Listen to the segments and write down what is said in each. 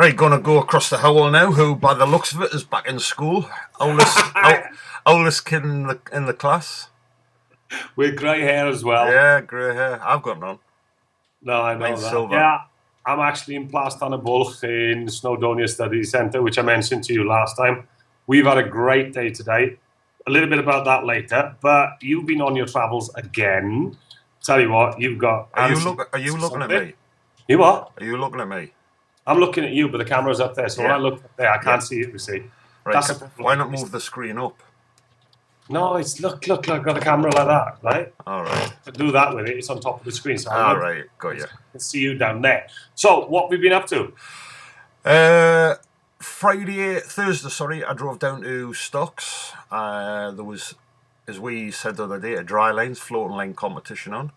Right, gonna go across the Howell now, who by the looks of it is back in school. Oldest kid in the class. With grey hair as well. Yeah, grey hair. I've got none. No, I know Mine's that. silver. Yeah, I'm actually in Plastan-y-Bwlch in Snowdonia Study Centre, which I mentioned to you last time. We've had a great day today. A little bit about that later, but you've been on your travels again. Tell you what, you've got... Are you looking at me? You what? Are you looking at me? I'm looking at you, but the camera's up there, so when I look up there, I can't see it, you see. Right, why not move the screen up? No, it's look, I've got the camera like that, right? All right. To do that with it, it's on top of the screen. So all right, got you. I can see you down there. So, what have we been up to? Thursday, I drove down to Stocks. There was, as we said the other day, a dry lanes, floating lane competition on.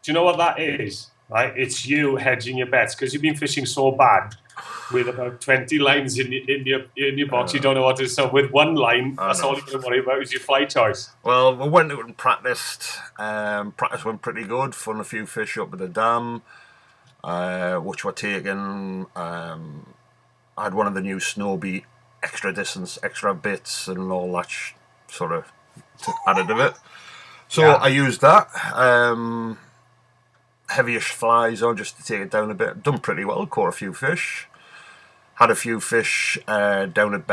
Do you know what that is? Right, it's you hedging your bets because you've been fishing so bad with about 20 lines in your box. You don't know what to do. So with one line, that's all you're going to worry about is your fly choice. Well, we went out and practiced. Practice went pretty good. Fun a few fish up at the dam, which were taken. I had one of the new Snowbeat extra distance, extra bits, and all that sort of added to it. So I used that. Heavyish flies on just to take it down a bit. Done pretty well. Caught a few fish. Had a few fish down at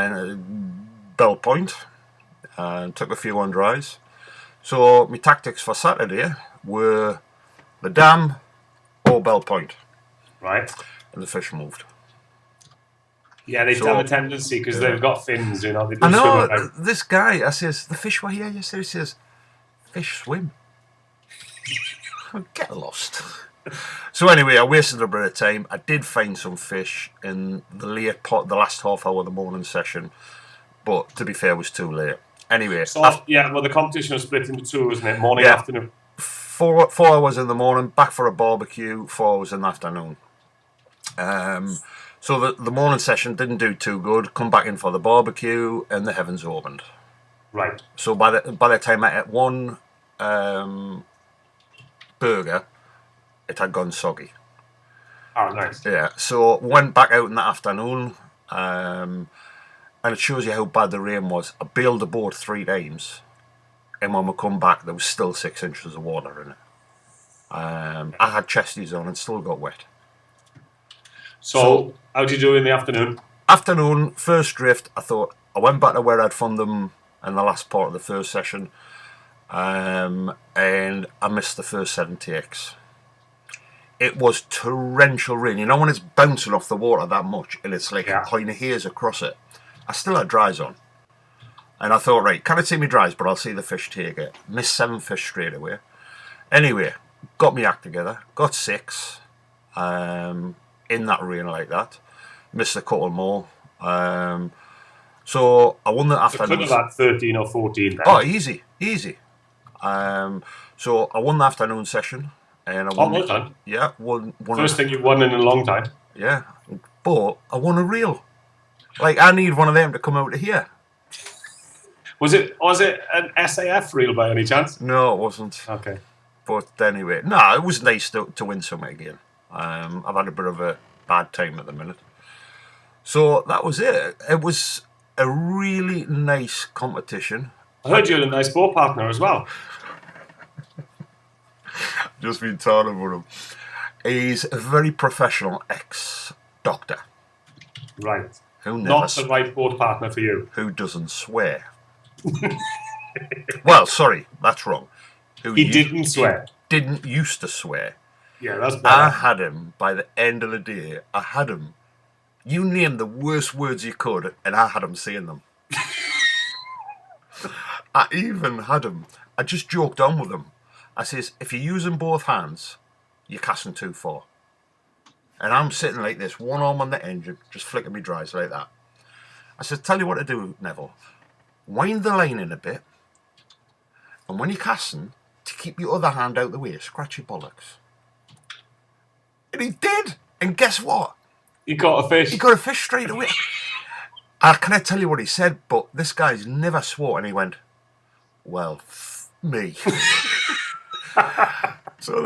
Bell Point. Took a few on dries. So my tactics for Saturday were the dam or Bell Point. Right. And the fish moved. Yeah, they've done a tendency because they've got fins, you know. They do I know. This guy, I says, the fish were here yesterday. He says, fish swim. Get lost. So anyway, I wasted a bit of time. I did find some fish in the the last half hour of the morning session, but to be fair, it was too late. Anyway, so well, the competition was split into two, wasn't it? Morning, afternoon. 4 hours in the morning, back for a barbecue. 4 hours in the afternoon. So the morning session didn't do too good. Come back in for the barbecue, and the heavens opened. Right. So by the time I ate one burger, it had gone soggy. Oh, nice. Yeah, so went back out in the afternoon, and it shows you how bad the rain was. I bailed the boat 3 times, and when we come back, there was still 6 inches of water in it. I had chesties on and still got wet. So how did you do in the afternoon? Afternoon, first drift, I went back to where I'd found them in the last part of the first session. And I missed the first 7 takes. It was torrential rain. You know when it's bouncing off the water that much and it's like a kind of haze across it. I still had dries on. And I thought, right, can't see me dries, but I'll see the fish take it. Missed 7 fish straight away. Anyway, got me act together. Got 6 in that rain like that. Missed a couple more. So I won the afternoon. Could have had 13 or 14 then. Oh, easy. So I won the afternoon session, and I won. Well done. Yeah, won. First thing you've won in a long time. Yeah, but I won a reel. Like I need one of them to come out of here. Was it an SAF reel by any chance? No, it wasn't. Okay. But anyway, no, it was nice to win something again. I've had a bit of a bad time at the minute. So that was it. It was a really nice competition. I heard you had a nice boat partner as well. Just been talking about him. He's a very professional ex-doctor. Right. Not the right boat partner for you. Who doesn't swear. Well, sorry, that's wrong. He didn't swear. Didn't used to swear. Yeah, that's bad. I had him, by the end of the day, you name the worst words you could, and I had him saying them. I even had him, I just joked on with him. I says, if you're using both hands, you're casting too far. And I'm sitting like this, one arm on the engine, just flicking me dries like that. I said, tell you what to do, Neville. Wind the line in a bit, and when you're casting, to keep your other hand out the way, scratch your bollocks. And he did. And guess what? He caught a fish. He got a fish straight away. Can I tell you what he said? But this guy's never swore. And he went, well, me. So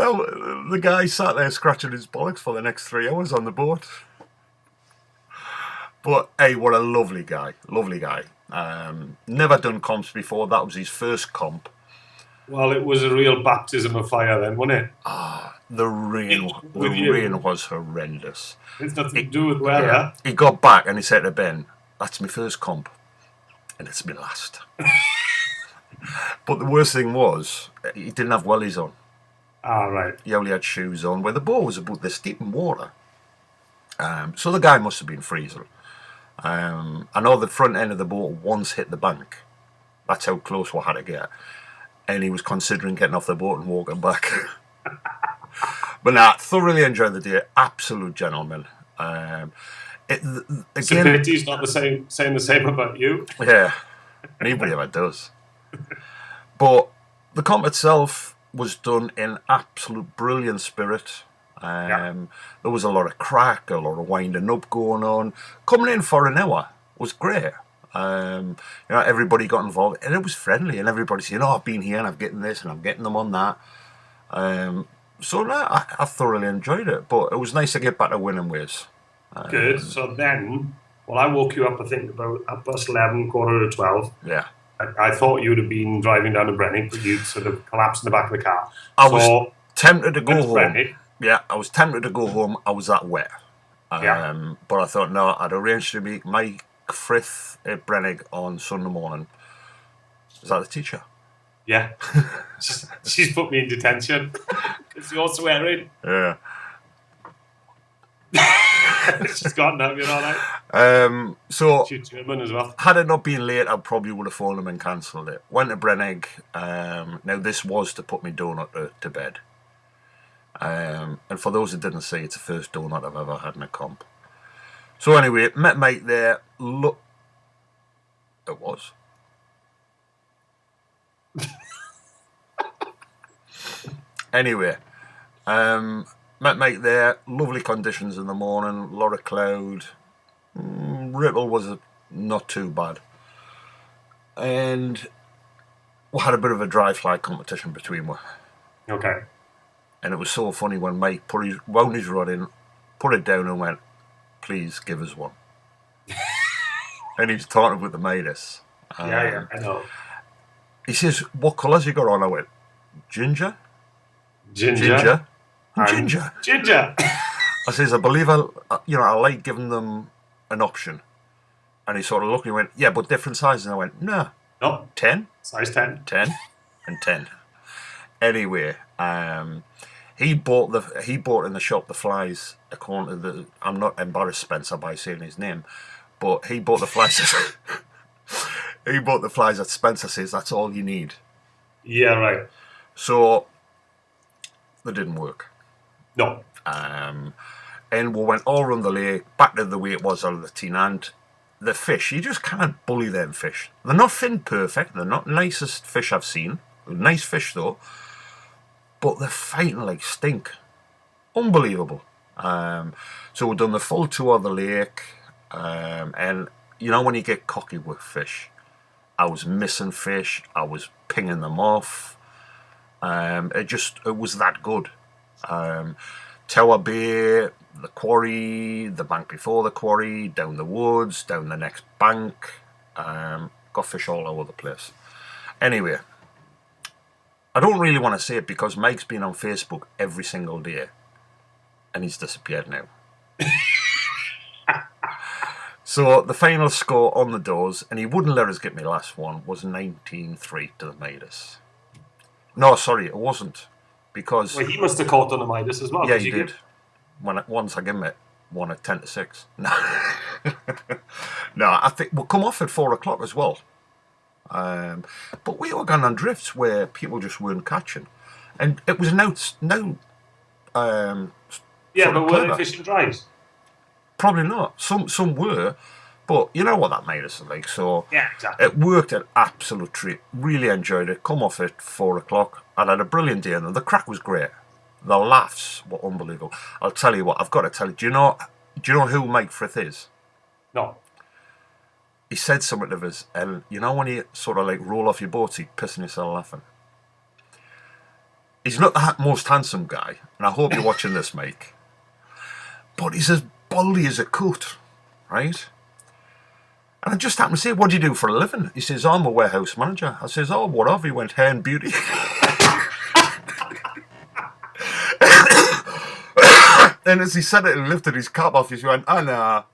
the guy sat there scratching his bollocks for the next 3 hours on the boat. But hey, what a lovely guy. Lovely guy. Never done comps before. That was his first comp. Well, it was a real baptism of fire then, wasn't it? The rain was horrendous. It's nothing to do with weather. Yeah. He got back and he said to Ben, "That's my first comp. And it's my last." But the worst thing was, he didn't have wellies on. Right. He only had shoes on, where the boat was about this deep in water. So the guy must have been freezing. I know the front end of the boat once hit the bank. That's how close we had to get. And he was considering getting off the boat and walking back. But nah, thoroughly enjoyed the day. Absolute gentleman. It's a pity he's not saying the same about you. Yeah, nobody ever does. But the comp itself was done in absolute brilliant spirit. There was a lot of crack, a lot of winding up going on. Coming in for an hour was great. Everybody got involved, and it was friendly, and everybody saying, "Oh, I've been here, and I'm getting this, and I'm getting them on that." I thoroughly enjoyed it, but it was nice to get back to winning ways. Good. So then, I woke you up, I think, about 11:30, 11:45. Yeah. I thought you would have been driving down to Brenig, but you sort of collapsed in the back of the car. I was tempted to go home. Brenig. Yeah, I was tempted to go home. I was that wet. But I thought, no, I'd arranged to meet Mike Frith at Brennig on Sunday morning. Is that the teacher? Yeah. She's put me in detention because you're swearing. Yeah. She's gone now, you're all right. So she's German as well. Had it not been late, I probably would have phoned him and cancelled it. Went to Brenig. Now this was to put me donut to bed. And for those who didn't see, it's the first donut I've ever had in a comp. So anyway, met mate there. Look, it was. Anyway, met mate there. Lovely conditions in the morning. A lot of cloud. Ripple was not too bad. And we had a bit of a dry fly competition between us. Okay. And it was so funny when Mike wound his rod in, put it down and went, "Please give us one." And he was talking with the mates. Yeah, I know. He says, "What colours you got on?" I went, "Ginger." Ginger. Ginger. I says, "I believe I like giving them an option." And he sort of looked and he went, "Yeah, but different sizes." And I went, "No. 10? Size 10. 10 and 10. Anyway, he bought in the shop the flies according to I'm not embarrassed, Spencer, by saying his name, but he bought the flies. He bought the flies that Spencer says that's all you need. Yeah, right. So they didn't work. No. And we went all around the lake, back to the way it was out of the tin, and the fish, you just can't bully them fish. They're not fin perfect, they're not nicest fish I've seen. Nice fish though. But they're fighting like stink. Unbelievable. So we've done the full tour of the lake. And you know when you get cocky with fish, I was missing fish. I was pinging them off. It was that good. Tower Bay, the quarry, the bank before the quarry, down the woods, down the next bank. Got fish all over the place. Anyway, I don't really want to say it because Mike's been on Facebook every single day and he's disappeared now. So the final score on the doors, and he wouldn't let us get my last one, was 19-3 to the Midas. No, sorry, it wasn't. Because he must have caught on the Midas as well. Yeah, he did. Once I gave him it, won at 10-6. No, no, I think we'll come off at 4 o'clock as well. But we were going on drifts where people just weren't catching, and it was no. Yeah, but were they fishing dries? Probably not. Some were, but you know what that made us like. So yeah, exactly. It worked an absolute treat. Really enjoyed it. Come off at 4 o'clock. I had a brilliant day, and the crack was great. The laughs were unbelievable. I'll tell you what. I've got to tell you. Do you know who Mike Frith is? No. He said something to us, and you know when you sort of like roll off your boat, you pissing yourself laughing. He's not the most handsome guy, and I hope you're watching this, Mike. But he's as baldy as a coot, right? And I just happened to say, what do you do for a living? He says, I'm a warehouse manager. I says, oh, what have you? He went, hair and beauty. And as he said it and lifted his cap off, he went, oh, nah.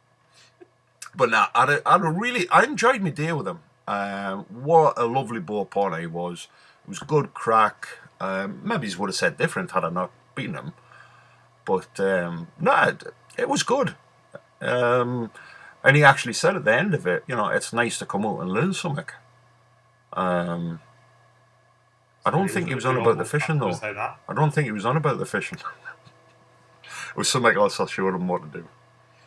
But nah, I enjoyed my day with him. What a lovely boat partner he was. It was good crack. Maybe he would have said different had I not beaten him. But, no, it was good. And he actually said at the end of it, you know, it's nice to come out and learn something. I don't think he was on about the fishing, though. I don't think he was on about the fishing. It was something else I showed him what to do.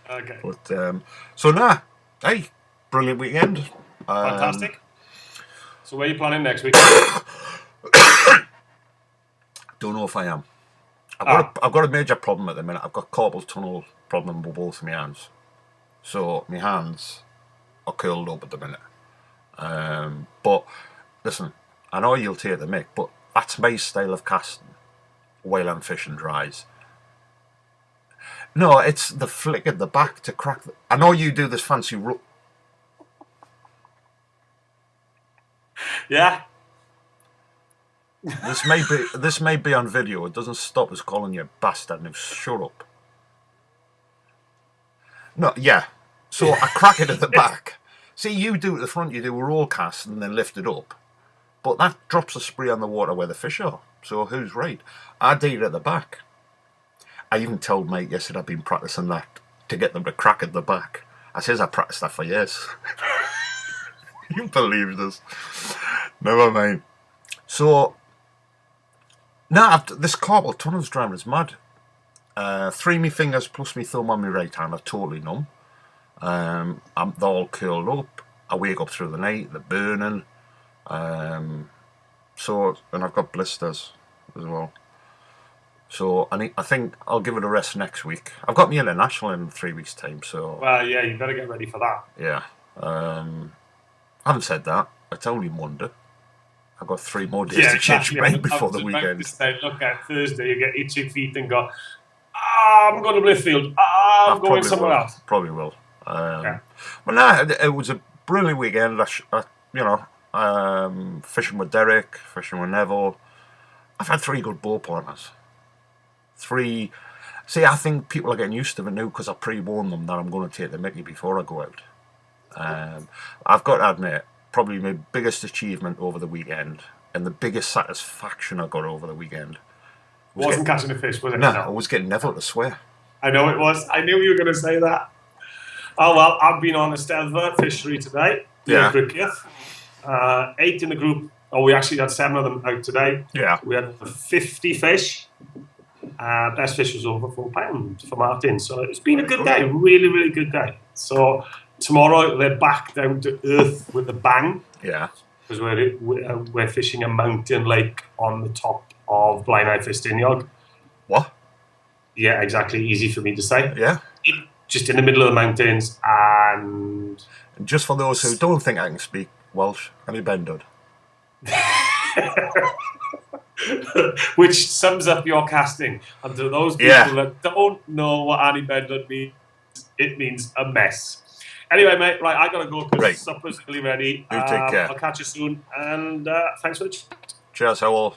Okay. But, so, nah, hey, brilliant weekend. Fantastic. So where are you planning next week? Don't know if I am. I've got a major problem at the minute. I've got carpal tunnel problem with both of my hands. So my hands are curled up at the minute. But listen, I know you'll take the mick, but that's my style of casting while I'm fishing dries. No, it's the flick at the back to crack. I know you do this fancy. Yeah. This may be on video. It doesn't stop us calling you a bastard. Now shut up. No, yeah. So I crack it at the back. See, you do at the front. You do a roll cast and then lift it up, but that drops the spray on the water where the fish are. So who's right? I did it at the back. I even told Mike yesterday I've been practicing that to get them to crack at the back. I says I practiced that for years. You believe this? Never mind. So. Now, this carpal tunnel's driving is mad. 3 of my fingers plus my thumb on my right hand are totally numb. They're all curled up. I wake up through the night, they're burning. And I've got blisters as well. So I think I'll give it a rest next week. I've got my international in 3 weeks' time, so... Well, yeah, you better get ready for that. Yeah. I haven't said that. It's only Monday. I've got 3 more days to change my mind before the weekend. Look, at Thursday you get itchy feet and go, I'm going to Blithfield. I'm going somewhere else. Probably will. But no, it was a brilliant weekend. Fishing with Derek, fishing with Neville. I've had 3 good boat partners. 3. See, I think people are getting used to it now because I pre-warned them that I'm going to take the mickey before I go out. I've got to admit, probably my biggest achievement over the weekend and the biggest satisfaction I got over the weekend wasn't catching a fish, was it? No, I was getting Neville to swear. I know it was. I knew you were going to say that. Oh, well, I've been on a stealth fishery today. Yeah. 8 in the group. Oh, we actually had 7 of them out today. Yeah. We had 50 fish. Best fish was over £4 for Martin. So it's been a good day. Really, really good day. So tomorrow they're back down to earth with a bang. Yeah. Because we're fishing a mountain lake on the top of Brenig Fistiniog. What? Yeah, exactly. Easy for me to say. Yeah. Just in the middle of the mountains, and just for those who don't think I can speak Welsh, Annie Bendod. Which sums up your casting. And to those people that don't know what Annie Bendod means, it means a mess. Anyway, mate, right, I gotta go because supper's really ready. You take care. I'll catch you soon, and thanks for the chat. Cheers, Howell.